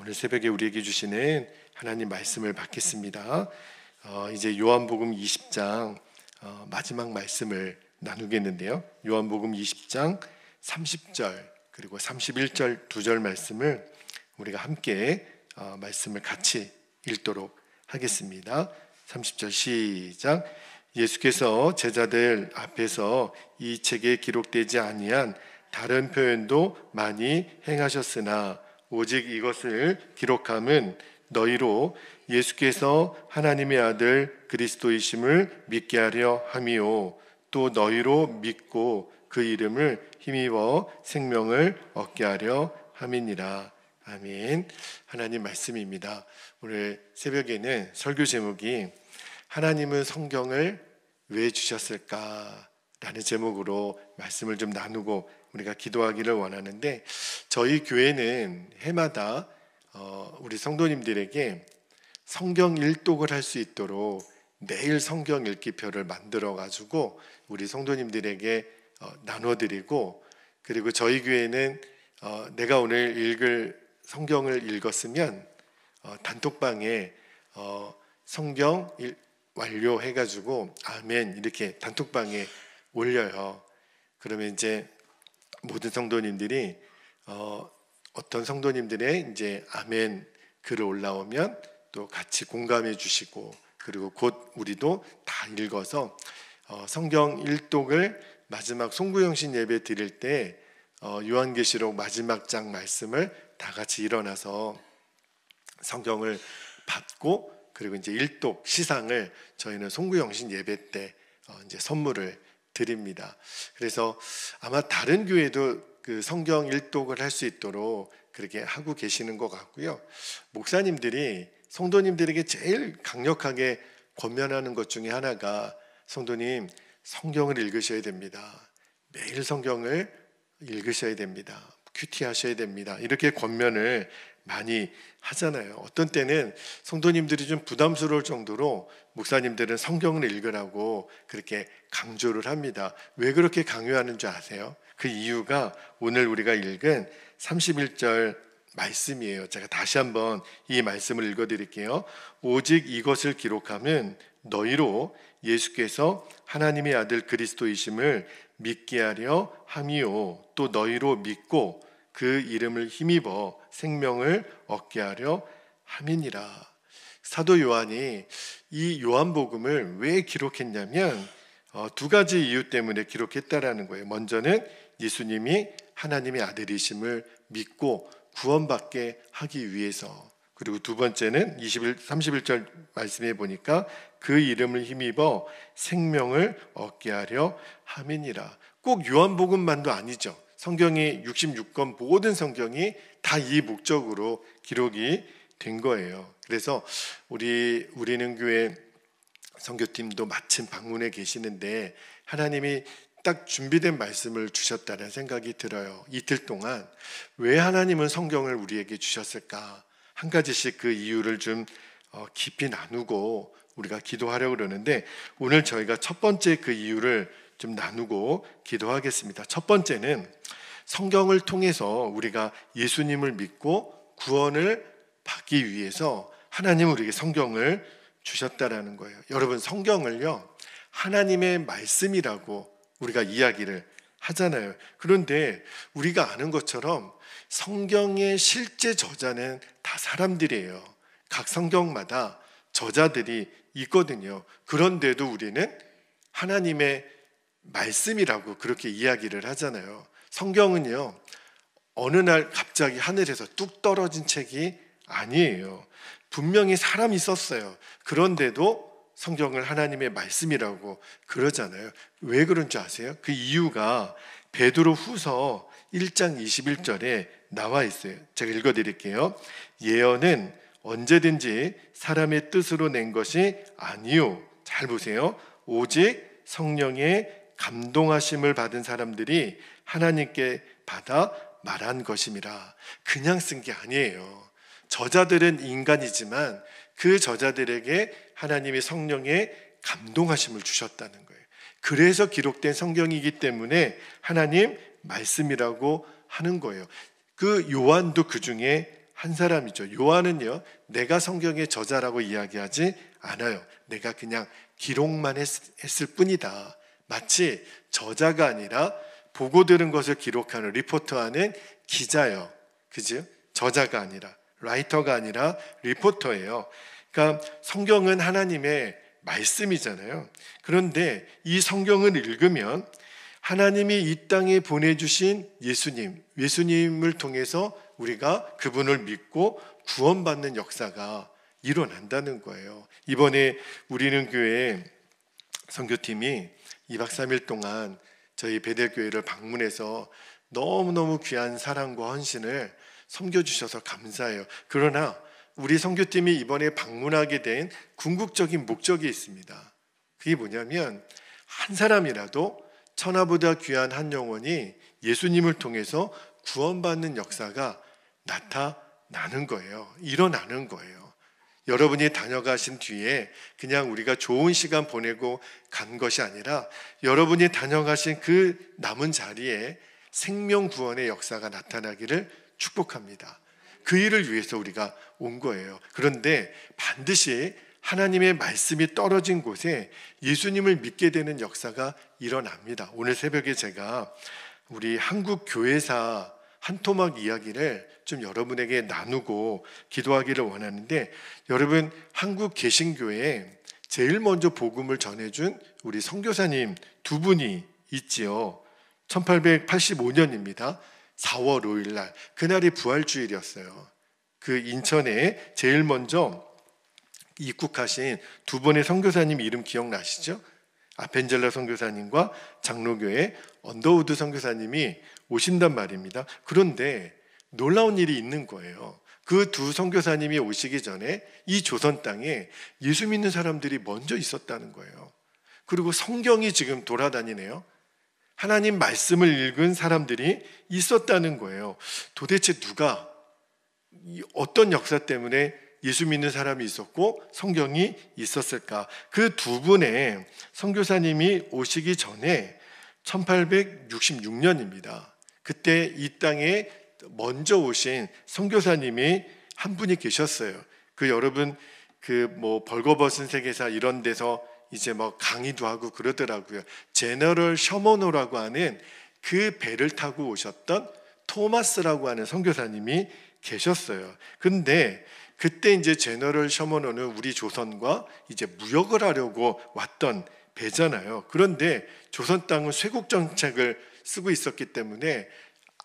오늘 새벽에 우리에게 주시는 하나님 말씀을 받겠습니다. 이제 요한복음 20장 마지막 말씀을 나누겠는데요. 요한복음 20장 30절 그리고 31절 두 절 말씀을 우리가 함께 말씀을 같이 읽도록 하겠습니다. 30절 시작. 예수께서 제자들 앞에서 이 책에 기록되지 아니한 다른 표현도 많이 행하셨으나 오직 이것을 기록함은 너희로 예수께서 하나님의 아들 그리스도이심을 믿게 하려 함이요 또 너희로 믿고 그 이름을 힘입어 생명을 얻게 하려 함이니라. 아멘. 하나님 말씀입니다. 오늘 새벽에는 설교 제목이 하나님은 성경을 왜 주셨을까? 라는 제목으로 말씀을 좀 나누고 우리가 기도하기를 원하는데, 저희 교회는 해마다 우리 성도님들에게 성경 일독을 할 수 있도록 매일 성경 읽기표를 만들어 가지고 우리 성도님들에게 나눠드리고, 그리고 저희 교회는 내가 오늘 읽을 성경을 읽었으면 단톡방에 성경 완료해가지고 아멘 이렇게 단톡방에 올려요. 그러면 이제 모든 성도님들이 어떤 성도님들의 이제 아멘 글을 올라오면 또 같이 공감해 주시고, 그리고 곧 우리도 다 읽어서 성경 일독을 마지막 송구영신 예배 드릴 때 요한계시록 마지막 장 말씀을 다 같이 일어나서 성경을 받고, 그리고 이제 일독 시상을 저희는 송구영신 예배 때 이제 선물을 드립니다. 그래서 아마 다른 교회도 그 성경 일독을 할 수 있도록 그렇게 하고 계시는 것 같고요. 목사님들이 성도님들에게 제일 강력하게 권면하는 것 중에 하나가, 성도님 성경을 읽으셔야 됩니다. 매일 성경을 읽으셔야 됩니다. 큐티하셔야 됩니다. 이렇게 권면을 많이 하잖아요. 어떤 때는 성도님들이 좀 부담스러울 정도로 목사님들은 성경을 읽으라고 그렇게 강조를 합니다. 왜 그렇게 강요하는 줄 아세요? 그 이유가 오늘 우리가 읽은 31절 말씀이에요. 제가 다시 한번 이 말씀을 읽어드릴게요. 오직 이것을 기록함은 너희로 예수께서 하나님의 아들 그리스도이심을 믿게 하려 함이요 또 너희로 믿고 그 이름을 힘입어 생명을 얻게 하려 함이니라. 사도 요한이 이 요한복음을 왜 기록했냐면 두 가지 이유 때문에 기록했다라는 거예요. 먼저는 예수님이 하나님의 아들이심을 믿고 구원받게 하기 위해서, 그리고 두 번째는 31절 말씀에 보니까 그 이름을 힘입어 생명을 얻게 하려 함이니라. 꼭 요한복음만도 아니죠. 성경이 66권 모든 성경이 다 이 목적으로 기록이 된 거예요. 그래서 우리는 교회 선교팀도 마침 방문해 계시는데 하나님이 딱 준비된 말씀을 주셨다는 생각이 들어요. 이틀 동안 왜 하나님은 성경을 우리에게 주셨을까? 한 가지씩 그 이유를 좀 깊이 나누고 우리가 기도하려고 그러는데, 오늘 저희가 첫 번째 그 이유를 좀 나누고 기도하겠습니다. 첫 번째는 성경을 통해서 우리가 예수님을 믿고 구원을 받기 위해서 하나님은 우리에게 성경을 주셨다라는 거예요. 여러분, 성경을요 하나님의 말씀이라고 우리가 이야기를 하잖아요. 그런데 우리가 아는 것처럼 성경의 실제 저자는 다 사람들이에요. 각 성경마다 저자들이 있거든요. 그런데도 우리는 하나님의 말씀이라고 그렇게 이야기를 하잖아요. 성경은요 어느 날 갑자기 하늘에서 뚝 떨어진 책이 아니에요. 분명히 사람이 썼어요. 그런데도 성경을 하나님의 말씀이라고 그러잖아요. 왜 그런 줄 아세요? 그 이유가 베드로 후서 1장 21절에 나와 있어요. 제가 읽어드릴게요. 예언은 언제든지 사람의 뜻으로 낸 것이 아니요. 잘 보세요. 오직 성령의 감동하심을 받은 사람들이 하나님께 받아 말한 것임이라. 그냥 쓴 게 아니에요. 저자들은 인간이지만 그 저자들에게 하나님의 성령의 감동하심을 주셨다는 거예요. 그래서 기록된 성경이기 때문에 하나님 말씀이라고 하는 거예요. 그 요한도 그 중에 한 사람이죠. 요한은요, 내가 성경의 저자라고 이야기하지 않아요. 내가 그냥 기록만 했을 뿐이다. 마치 저자가 아니라 보고 들은 것을 기록하는 리포터하는 기자예요. 그죠? 저자가 아니라, 라이터가 아니라 리포터예요. 그러니까 성경은 하나님의 말씀이잖아요. 그런데 이 성경을 읽으면 하나님이 이 땅에 보내주신 예수님을 통해서 우리가 그분을 믿고 구원받는 역사가 일어난다는 거예요. 이번에 우리는 교회 선교팀이 2박 3일 동안 저희 베델교회를 방문해서 너무너무 귀한 사랑과 헌신을 섬겨주셔서 감사해요. 그러나 우리 선교팀이 이번에 방문하게 된 궁극적인 목적이 있습니다. 그게 뭐냐면 한 사람이라도 천하보다 귀한 한 영혼이 예수님을 통해서 구원받는 역사가 나타나는 거예요. 일어나는 거예요. 여러분이 다녀가신 뒤에 그냥 우리가 좋은 시간 보내고 간 것이 아니라 여러분이 다녀가신 그 남은 자리에 생명 구원의 역사가 나타나기를 축복합니다. 그 일을 위해서 우리가 온 거예요. 그런데 반드시 하나님의 말씀이 떨어진 곳에 예수님을 믿게 되는 역사가 일어납니다. 오늘 새벽에 제가 우리 한국 교회사 한 토막 이야기를 좀 여러분에게 나누고 기도하기를 원하는데, 여러분 한국 개신교회에 제일 먼저 복음을 전해준 우리 선교사님 두 분이 있지요. 1885년입니다. 4월 5일 날, 그날이 부활주일이었어요. 그 인천에 제일 먼저 입국하신 두 분의 선교사님 이름 기억나시죠? 아펜젤라 선교사님과 장로교회 언더우드 선교사님이 오신단 말입니다. 그런데 놀라운 일이 있는 거예요. 그 두 선교사님이 오시기 전에 이 조선 땅에 예수 믿는 사람들이 먼저 있었다는 거예요. 그리고 성경이 지금 돌아다니네요. 하나님 말씀을 읽은 사람들이 있었다는 거예요. 도대체 누가 어떤 역사 때문에 예수 믿는 사람이 있었고 성경이 있었을까? 그 두 분의 선교사님이 오시기 전에 1866년입니다. 그때 이 땅에 먼저 오신 선교사님이 한 분이 계셨어요. 그 여러분 벌거벗은 세계사 이런 데서 이제 강의도 하고 그러더라고요. 제너럴 셔머노라고 하는 그 배를 타고 오셨던 토마스라고 하는 선교사님이 계셨어요. 근데 그때 이제 제너럴 셔머노는 우리 조선과 이제 무역을 하려고 왔던 배잖아요. 그런데 조선 땅은 쇄국 정책을 쓰고 있었기 때문에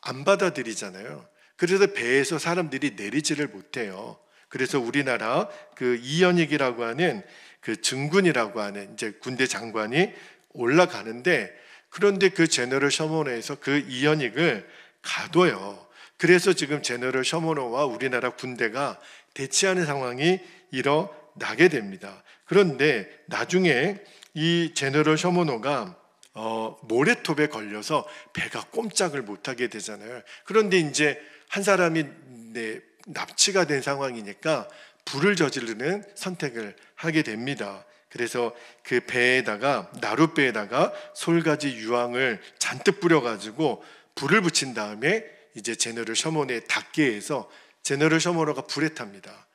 안 받아들이잖아요. 그래서 배에서 사람들이 내리지를 못해요. 그래서 우리나라 그 이연익이라고 하는 그 증군이라고 하는 이제 군대 장관이 올라가는데, 그런데 그 제너럴 셔머노에서 그 이연익을 가둬요. 그래서 지금 제너럴 셔머노와 우리나라 군대가 대치하는 상황이 일어나게 됩니다. 그런데 나중에 이 제너럴 셔머노가 모래톱에 걸려서 배가 꼼짝을 못하게 되잖아요. 그런데 이제 한 사람이 납치가 된 상황이니까 불을 저지르는 선택을 하게 됩니다. 그래서 그 배에다가 나룻배에다가 솔가지 유황을 잔뜩 뿌려가지고 불을 붙인 다음에 이제 제너럴 셔머노에 닿게 해서 제너럴 셔머노가 불에 탑니다.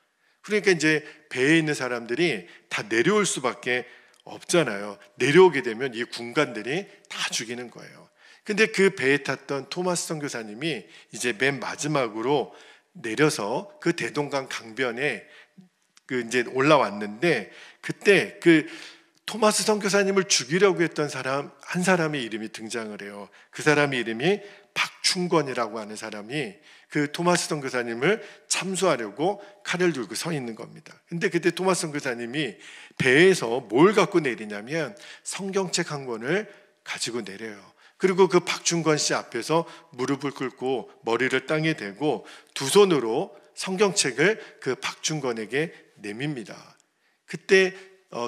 그러니까 이제 배에 있는 사람들이 다 내려올 수밖에 없잖아요. 내려오게 되면 이 군관들이 다 죽이는 거예요. 근데 그 배에 탔던 토마스 선교사님이 이제 맨 마지막으로 내려서 그 대동강 강변에 이제 올라왔는데, 그때 그 토마스 선교사님을 죽이려고 했던 사람 한 사람의 이름이 등장을 해요. 그 사람의 이름이 박충권이라고 하는 사람이 그 토마스 선교사님을 참수하려고 칼을 들고 서 있는 겁니다. 근데 그때 토마스 선교사님이 배에서 뭘 갖고 내리냐면 성경책 한 권을 가지고 내려요. 그리고 그 박충권 씨 앞에서 무릎을 꿇고 머리를 땅에 대고 두 손으로 성경책을 그 박충권에게 내밉니다. 그때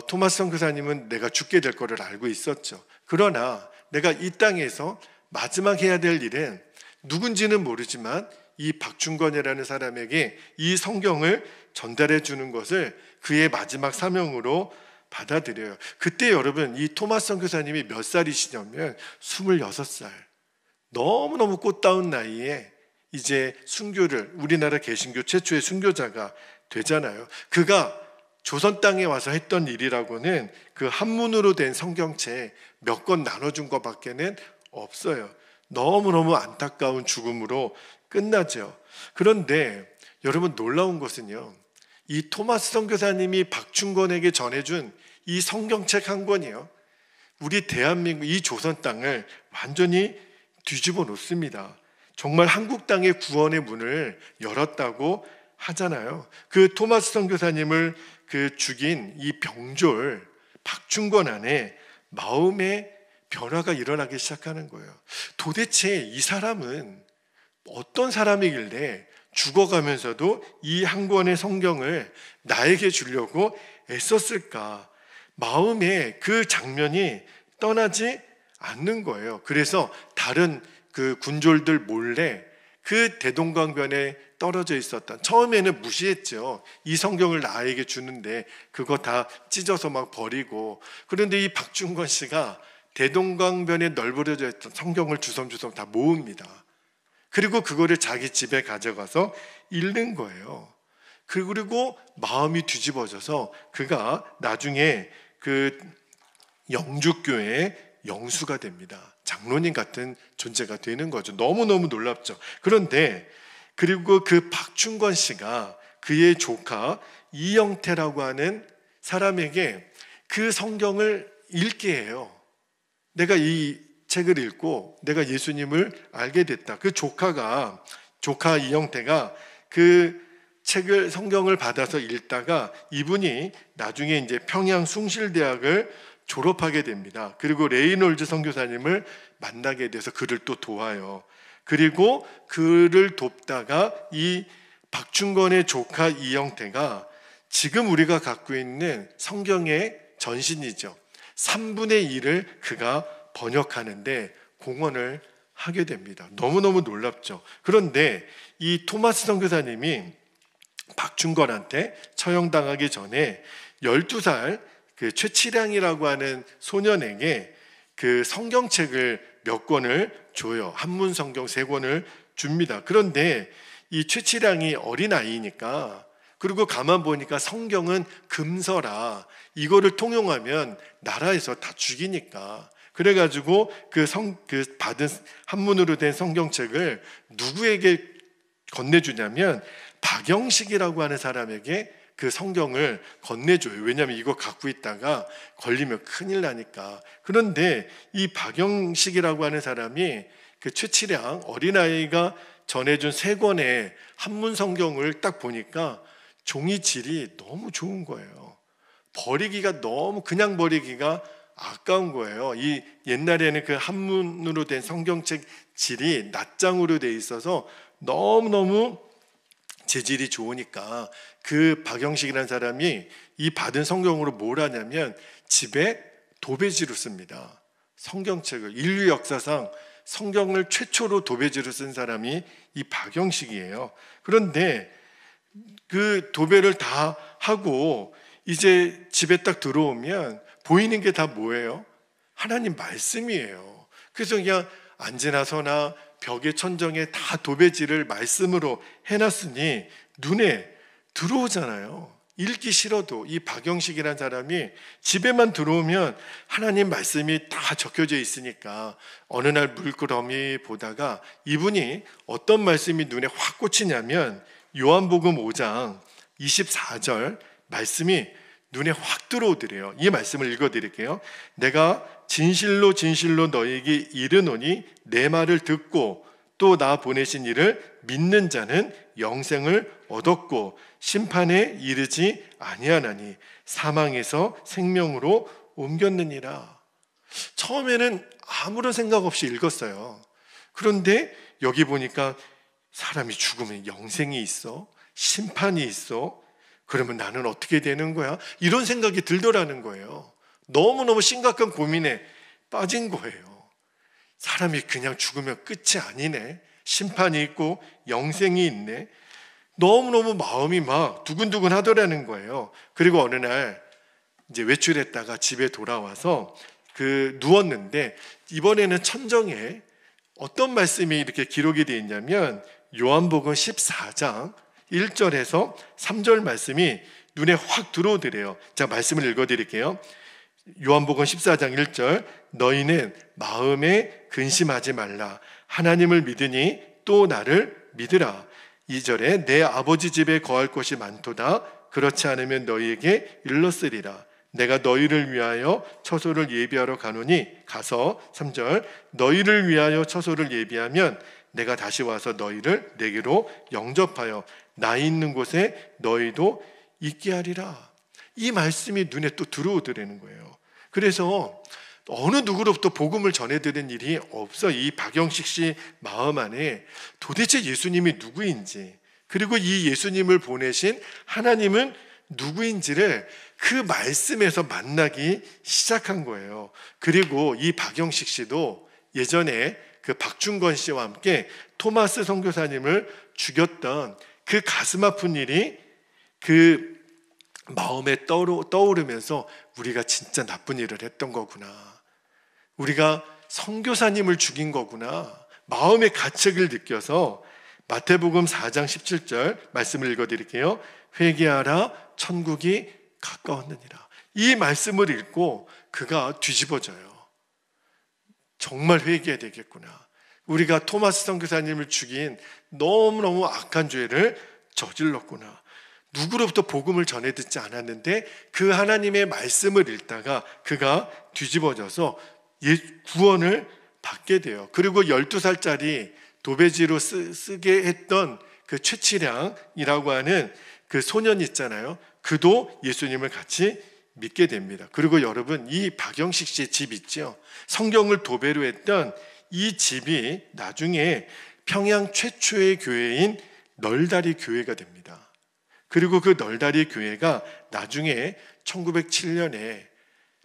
토마스 선교사님은 내가 죽게 될 거를 알고 있었죠. 그러나 내가 이 땅에서 마지막 해야 될 일은 누군지는 모르지만 이 박충권이라는 사람에게 이 성경을 전달해 주는 것을 그의 마지막 사명으로 받아들여요. 그때 여러분 이 토마스 선교사님이 몇 살이시냐면 26살. 너무너무 꽃다운 나이에 이제 순교를, 우리나라 개신교 최초의 순교자가 되잖아요. 그가 조선 땅에 와서 했던 일이라고는 그 한문으로 된 성경책 몇 권 나눠준 것밖에는 없어요. 너무너무 안타까운 죽음으로 끝나죠. 그런데 여러분, 놀라운 것은요, 이 토마스 선교사님이 박충건에게 전해준 이 성경책 한 권이요, 우리 대한민국 이 조선 땅을 완전히 뒤집어 놓습니다. 정말 한국 땅의 구원의 문을 열었다고 하잖아요. 그 토마스 선교사님을 죽인 이 병졸 박충건 안에 마음의 변화가 일어나기 시작하는 거예요. 도대체 이 사람은 어떤 사람이길래 죽어가면서도 이 한 권의 성경을 나에게 주려고 애썼을까? 마음에 그 장면이 떠나지 않는 거예요. 그래서 다른 그 군졸들 몰래 그 대동강변에 떨어져 있었던, 처음에는 무시했죠. 이 성경을 나에게 주는데 그거 다 찢어서 막 버리고. 그런데 이 박충건 씨가 대동강변에 널브러져 있던 성경을 주섬주섬 다 모읍니다. 그리고 그거를 자기 집에 가져가서 읽는 거예요. 그리고 마음이 뒤집어져서 그가 나중에 그 영주교회의 영수가 됩니다. 장로님 같은 존재가 되는 거죠. 너무너무 놀랍죠. 그런데 그리고 그 박충건 씨가 그의 조카 이영태라고 하는 사람에게 그 성경을 읽게 해요. 내가 이 책을 읽고 내가 예수님을 알게 됐다. 그 조카 이영태가 그 책을, 성경을 받아서 읽다가 이분이 나중에 이제 평양 숭실대학을 졸업하게 됩니다. 그리고 레이놀즈 선교사님을 만나게 돼서 그를 또 도와요. 그리고 그를 돕다가 이 박충건의 조카 이영태가 지금 우리가 갖고 있는 성경의 전신이죠. 3분의 1을 그가 번역하는데 공헌을 하게 됩니다. 너무너무 놀랍죠. 그런데 이 토마스 선교사님이 박충건한테 처형당하기 전에 12살 그 최치량이라고 하는 소년에게 그 성경책을 몇 권을 줘요. 한문 성경 3권을 줍니다. 그런데 이 최치량이 어린아이니까, 그리고 가만 보니까 성경은 금서라, 이거를 통용하면 나라에서 다 죽이니까, 그래가지고 그 받은 한문으로 된 성경책을 누구에게 건네주냐면 박영식이라고 하는 사람에게 그 성경을 건네줘요. 왜냐하면 이거 갖고 있다가 걸리면 큰일 나니까. 그런데 이 박영식이라고 하는 사람이 그 최치량 어린아이가 전해준 3권의 한문 성경을 딱 보니까 종이 질이 너무 좋은 거예요. 버리기가 너무, 그냥 버리기가 아까운 거예요. 이 옛날에는 그 한문으로 된 성경책 질이 낱장으로 돼 있어서 너무너무 재질이 좋으니까 그 박영식이라는 사람이 이 받은 성경으로 뭘 하냐면 집에 도배지로 씁니다. 성경책을. 인류 역사상 성경을 최초로 도배지로 쓴 사람이 이 박영식이에요. 그런데 그 도배를 다 하고 이제 집에 딱 들어오면 보이는 게 다 뭐예요? 하나님 말씀이에요. 그래서 그냥 앉으나 서나 벽에 천정에 다 도배지를 말씀으로 해놨으니 눈에 들어오잖아요. 읽기 싫어도. 이 박영식이라는 사람이 집에만 들어오면 하나님 말씀이 다 적혀져 있으니까 어느 날 물끄러미 보다가 이분이 어떤 말씀이 눈에 확 꽂히냐면 요한복음 5장 24절 말씀이 눈에 확 들어오더래요. 이 말씀을 읽어드릴게요. 내가 진실로 진실로 너에게 이르노니 내 말을 듣고 또 나 보내신 이를 믿는 자는 영생을 얻었고 심판에 이르지 아니하나니 사망에서 생명으로 옮겼느니라. 처음에는 아무런 생각 없이 읽었어요. 그런데 여기 보니까 사람이 죽으면 영생이 있어? 심판이 있어? 그러면 나는 어떻게 되는 거야? 이런 생각이 들더라는 거예요. 너무너무 심각한 고민에 빠진 거예요. 사람이 그냥 죽으면 끝이 아니네. 심판이 있고 영생이 있네. 너무너무 마음이 막 두근두근 하더라는 거예요. 그리고 어느 날 이제 외출했다가 집에 돌아와서 누웠는데 이번에는 천정에 어떤 말씀이 이렇게 기록이 되어 있냐면 요한복음 14장 1절에서 3절 말씀이 눈에 확 들어오더래요. 자, 말씀을 읽어드릴게요. 요한복음 14장 1절, 너희는 마음에 근심하지 말라. 하나님을 믿으니 또 나를 믿으라. 2절에 내 아버지 집에 거할 곳이 많도다. 그렇지 않으면 너희에게 일렀으리라. 내가 너희를 위하여 처소를 예비하러 가노니 가서. 3절, 너희를 위하여 처소를 예비하면 내가 다시 와서 너희를 내게로 영접하여 나 있는 곳에 너희도 있게 하리라. 이 말씀이 눈에 또 들어오더라는 거예요. 그래서 어느 누구로부터 복음을 전해드린 일이 없어. 이 박영식 씨 마음 안에 도대체 예수님이 누구인지, 그리고 이 예수님을 보내신 하나님은 누구인지를 그 말씀에서 만나기 시작한 거예요. 그리고 이 박영식 씨도 예전에 그 박중건 씨와 함께 토마스 선교사님을 죽였던 그 가슴 아픈 일이 그 마음에 떠오르면서 우리가 진짜 나쁜 일을 했던 거구나, 우리가 선교사님을 죽인 거구나, 마음의 가책을 느껴서 마태복음 4장 17절 말씀을 읽어드릴게요. 회개하라, 천국이 가까웠느니라. 이 말씀을 읽고 그가 뒤집어져요. 정말 회개해야 되겠구나. 우리가 토마스 선교사님을 죽인 너무너무 악한 죄를 저질렀구나. 누구로부터 복음을 전해 듣지 않았는데 그 하나님의 말씀을 읽다가 그가 뒤집어져서 구원을 받게 돼요. 그리고 12살짜리 도배지로 쓰게 했던 그 최치량이라고 하는 그 소년 있잖아요. 그도 예수님을 같이 믿게 됩니다. 그리고 여러분, 이 박영식 씨의 집 있죠. 성경을 도배로 했던 이 집이 나중에 평양 최초의 교회인 널다리 교회가 됩니다. 그리고 그 널다리 교회가 나중에 1907년에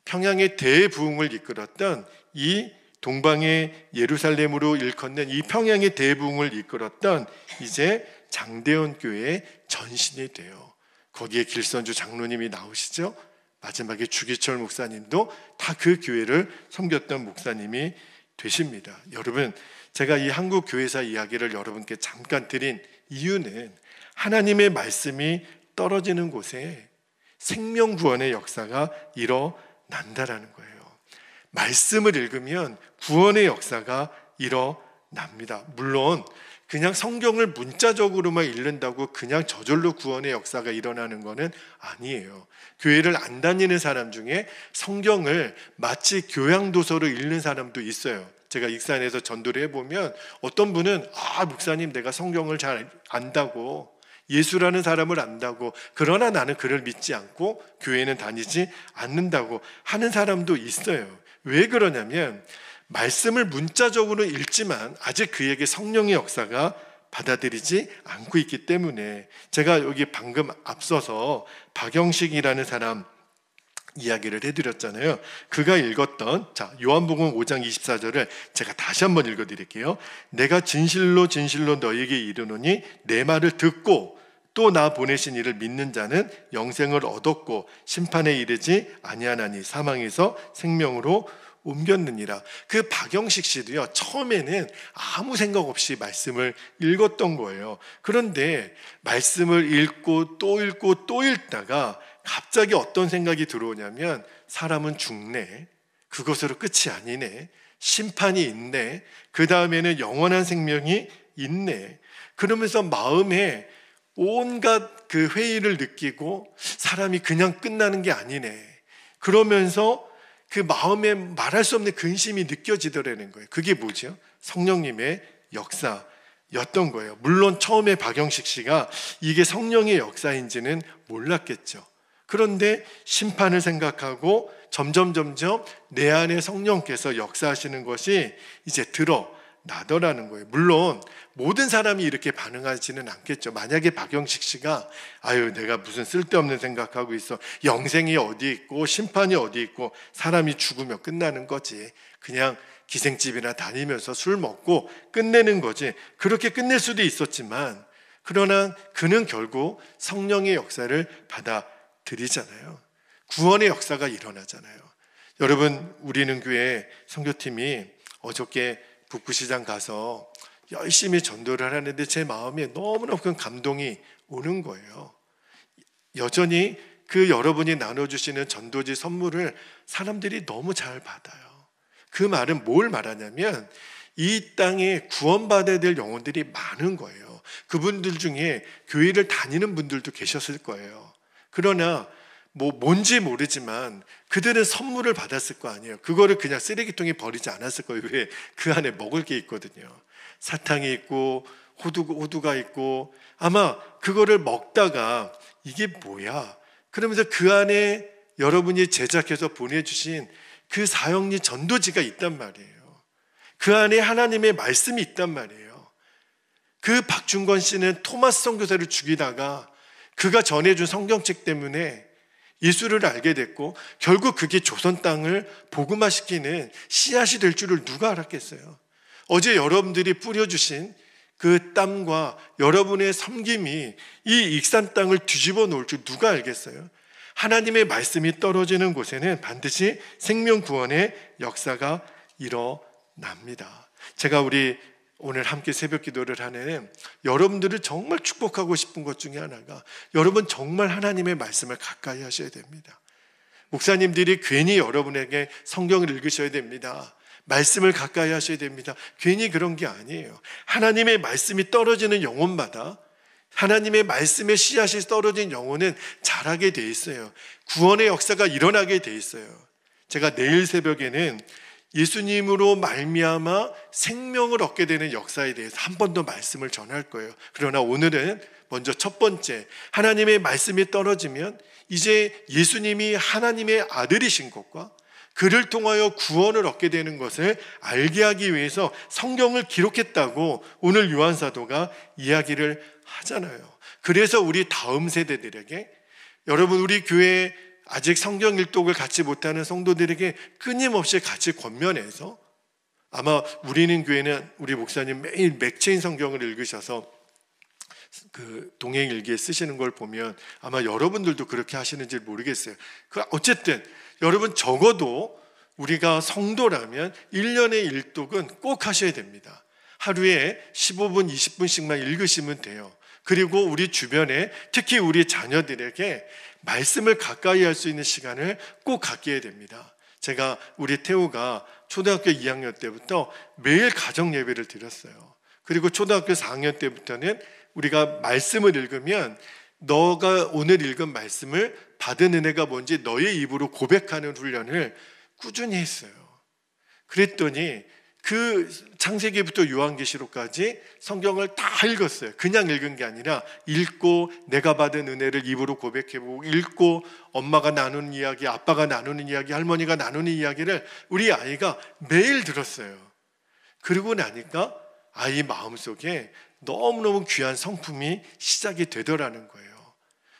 평양의 대부흥을 이끌었던 이 동방의 예루살렘으로 일컫는 이 평양의 대부흥을 이끌었던 이제 장대원 교회의 전신이 돼요. 거기에 길선주 장로님이 나오시죠. 마지막에 주기철 목사님도 다 그 교회를 섬겼던 목사님이 되십니다. 여러분, 제가 이 한국 교회사 이야기를 여러분께 잠깐 드린 이유는 하나님의 말씀이 떨어지는 곳에 생명 구원의 역사가 일어난다라는 거예요. 말씀을 읽으면 구원의 역사가 일어납니다. 물론 그냥 성경을 문자적으로만 읽는다고 그냥 저절로 구원의 역사가 일어나는 것은 아니에요. 교회를 안 다니는 사람 중에 성경을 마치 교양도서로 읽는 사람도 있어요. 제가 익산에서 전도를 해보면 어떤 분은 목사님, 내가 성경을 잘 안다고, 예수라는 사람을 안다고, 그러나 나는 그를 믿지 않고 교회는 다니지 않는다고 하는 사람도 있어요. 왜 그러냐면 말씀을 문자적으로 읽지만 아직 그에게 성령의 역사가 받아들이지 않고 있기 때문에. 제가 여기 방금 앞서서 박영식이라는 사람 이야기를 해드렸잖아요. 그가 읽었던 요한복음 5장 24절을 제가 다시 한번 읽어드릴게요. 내가 진실로 진실로 너희에게 이르노니 내 말을 듣고 또 나 보내신 이를 믿는 자는 영생을 얻었고 심판에 이르지 아니하나니 사망에서 생명으로 옮겼느니라. 그 박영식 씨도요, 처음에는 아무 생각 없이 말씀을 읽었던 거예요. 그런데 말씀을 읽고 또 읽다가 갑자기 어떤 생각이 들어오냐면, 사람은 죽네, 그것으로 끝이 아니네, 심판이 있네, 그 다음에는 영원한 생명이 있네, 그러면서 마음에 온갖 그 회의를 느끼고 사람이 그냥 끝나는 게 아니네, 그러면서 그 마음에 말할 수 없는 근심이 느껴지더라는 거예요. 그게 뭐죠? 성령님의 역사였던 거예요. 물론 처음에 박영식 씨가 이게 성령의 역사인지는 몰랐겠죠. 그런데 심판을 생각하고 점점 내 안에 성령께서 역사하시는 것이 이제 드러나더라는 거예요. 물론 모든 사람이 이렇게 반응하지는 않겠죠. 만약에 박영식 씨가 내가 무슨 쓸데없는 생각하고 있어, 영생이 어디 있고 심판이 어디 있고, 사람이 죽으면 끝나는 거지, 그냥 기생집이나 다니면서 술 먹고 끝내는 거지, 그렇게 끝낼 수도 있었지만, 그러나 그는 결국 성령의 역사를 받아들이잖아요. 구원의 역사가 일어나잖아요. 여러분, 우리는 교회 선교팀이 어저께 북부시장 가서 열심히 전도를 하는데 제 마음에 너무나 큰 감동이 오는 거예요. 여전히 그 여러분이 나눠주시는 전도지 선물을 사람들이 너무 잘 받아요. 그 말은 뭘 말하냐면 이 땅에 구원받아야 될 영혼들이 많은 거예요. 그분들 중에 교회를 다니는 분들도 계셨을 거예요. 그러나 뭔지 모르지만 그들은 선물을 받았을 거 아니에요. 그거를 그냥 쓰레기통에 버리지 않았을 거예요. 왜? 그 안에 먹을 게 있거든요. 사탕이 있고 호두가 있고, 아마 그거를 먹다가 이게 뭐야? 그러면서 그 안에 여러분이 제작해서 보내주신 그 사형리 전도지가 있단 말이에요. 그 안에 하나님의 말씀이 있단 말이에요. 그 박준건 씨는 토마스 선교사를 죽이다가 그가 전해준 성경책 때문에 예수를 알게 됐고, 결국 그게 조선 땅을 복음화시키는 씨앗이 될 줄을 누가 알았겠어요? 어제 여러분들이 뿌려주신 그 땀과 여러분의 섬김이 이 익산 땅을 뒤집어 놓을 줄 누가 알겠어요? 하나님의 말씀이 떨어지는 곳에는 반드시 생명 구원의 역사가 일어납니다. 제가 우리 오늘 함께 새벽 기도를 하는 여러분들을 정말 축복하고 싶은 것 중에 하나가, 여러분 정말 하나님의 말씀을 가까이 하셔야 됩니다. 목사님들이 괜히 여러분에게 성경을 읽으셔야 됩니다. 말씀을 가까이 하셔야 됩니다. 괜히 그런 게 아니에요. 하나님의 말씀이 떨어지는 영혼마다, 하나님의 말씀의 씨앗이 떨어진 영혼은 자라게 돼 있어요. 구원의 역사가 일어나게 돼 있어요. 제가 내일 새벽에는 예수님으로 말미암아 생명을 얻게 되는 역사에 대해서 한 번 더 말씀을 전할 거예요. 그러나 오늘은 먼저 첫 번째, 하나님의 말씀이 떨어지면 이제 예수님이 하나님의 아들이신 것과 그를 통하여 구원을 얻게 되는 것을 알게 하기 위해서 성경을 기록했다고 오늘 요한사도가 이야기를 하잖아요. 그래서 우리 다음 세대들에게, 여러분 우리 교회 아직 성경 일독을 갖지 못하는 성도들에게 끊임없이 같이 권면해서, 아마 우리는 교회는 우리 목사님 매일 맥체인 성경을 읽으셔서 그 동행일기에 쓰시는 걸 보면 아마 여러분들도 그렇게 하시는지 모르겠어요. 어쨌든 여러분 적어도 우리가 성도라면 1년의 일독은 꼭 하셔야 됩니다. 하루에 15분, 20분씩만 읽으시면 돼요. 그리고 우리 주변에, 특히 우리 자녀들에게 말씀을 가까이 할 수 있는 시간을 꼭 갖게 됩니다. 제가 우리 태우가 초등학교 2학년 때부터 매일 가정 예배를 드렸어요. 그리고 초등학교 4학년 때부터는 우리가 말씀을 읽으면 너가 오늘 읽은 말씀을 받은 은혜가 뭔지 너의 입으로 고백하는 훈련을 꾸준히 했어요. 그랬더니 그 창세기부터 요한계시록까지 성경을 다 읽었어요. 그냥 읽은 게 아니라 읽고 내가 받은 은혜를 입으로 고백해보고, 읽고 엄마가 나누는 이야기, 아빠가 나누는 이야기, 할머니가 나누는 이야기를 우리 아이가 매일 들었어요. 그러고 나니까 아이 마음속에 너무너무 귀한 성품이 시작이 되더라는 거예요.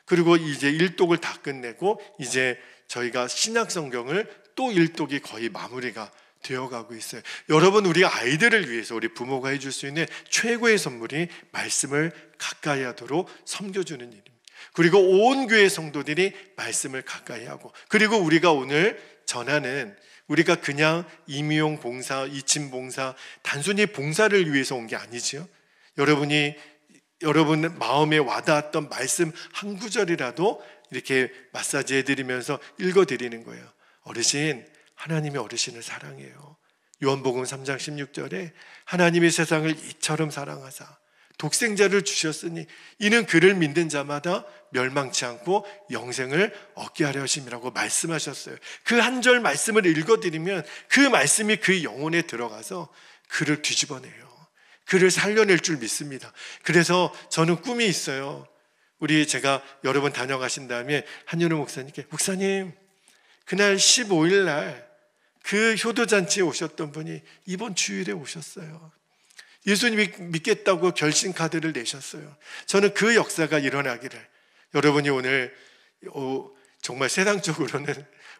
그리고 이제 일독을 다 끝내고 이제 저희가 신약 성경을 또 일독이 거의 마무리가 되어가고 있어요. 여러분, 우리 아이들을 위해서 우리 부모가 해줄 수 있는 최고의 선물이 말씀을 가까이 하도록 섬겨주는 일입니다. 그리고 온 교회 성도들이 말씀을 가까이 하고, 그리고 우리가 오늘 전하는, 우리가 그냥 임용 봉사, 이침 봉사, 단순히 봉사를 위해서 온 게 아니지요. 여러분 마음에 와닿았던 말씀 한 구절이라도 이렇게 마사지 해드리면서 읽어드리는 거예요. 어르신, 하나님이 어르신을 사랑해요. 요한복음 3장 16절에 하나님이 세상을 이처럼 사랑하사 독생자를 주셨으니 이는 그를 믿는 자마다 멸망치 않고 영생을 얻게 하려 하심이라고 말씀하셨어요. 그 한 절 말씀을 읽어드리면 그 말씀이 그 영혼에 들어가서 그를 뒤집어내요. 그를 살려낼 줄 믿습니다. 그래서 저는 꿈이 있어요. 제가 여러 번 다녀가신 다음에 한윤호 목사님께, 목사님, 그날 15일 날 그 효도잔치에 오셨던 분이 이번 주일에 오셨어요. 예수님이 믿겠다고 결심 카드를 내셨어요. 저는 그 역사가 일어나기를, 여러분이 오늘 정말 세상적으로는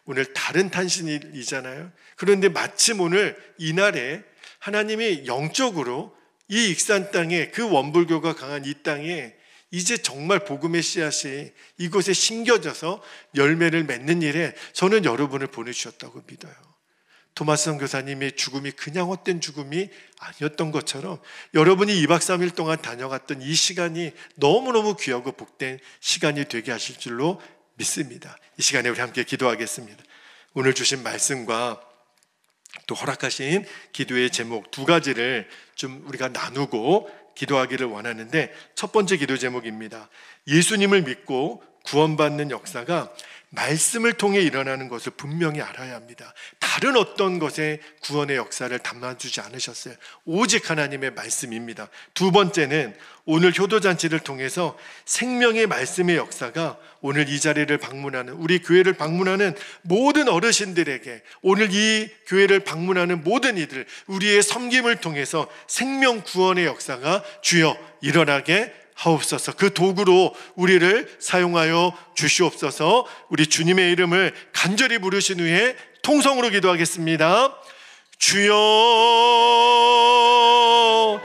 오늘 다른 탄신일이잖아요. 그런데 마침 오늘 이날에 하나님이 영적으로 이 익산 땅에, 그 원불교가 강한 이 땅에 이제 정말 복음의 씨앗이 이곳에 심겨져서 열매를 맺는 일에 저는 여러분을 보내주셨다고 믿어요. 토마스 선교사님의 죽음이 그냥 헛된 죽음이 아니었던 것처럼 여러분이 2박 3일 동안 다녀갔던 이 시간이 너무너무 귀하고 복된 시간이 되게 하실 줄로 믿습니다. 이 시간에 우리 함께 기도하겠습니다. 오늘 주신 말씀과 또 허락하신 기도의 제목 두 가지를 좀 우리가 나누고 기도하기를 원하는데, 첫 번째 기도 제목입니다. 예수님을 믿고 구원받는 역사가 말씀을 통해 일어나는 것을 분명히 알아야 합니다. 다른 어떤 것에 구원의 역사를 담아주지 않으셨어요. 오직 하나님의 말씀입니다. 두 번째는 오늘 효도잔치를 통해서 생명의 말씀의 역사가 오늘 이 자리를 방문하는, 우리 교회를 방문하는 모든 어르신들에게, 오늘 이 교회를 방문하는 모든 이들, 우리의 섬김을 통해서 생명 구원의 역사가 주여 일어나게 하옵소서. 그 도구로 우리를 사용하여 주시옵소서. 우리 주님의 이름을 간절히 부르신 후에 통성으로 기도하겠습니다. 주여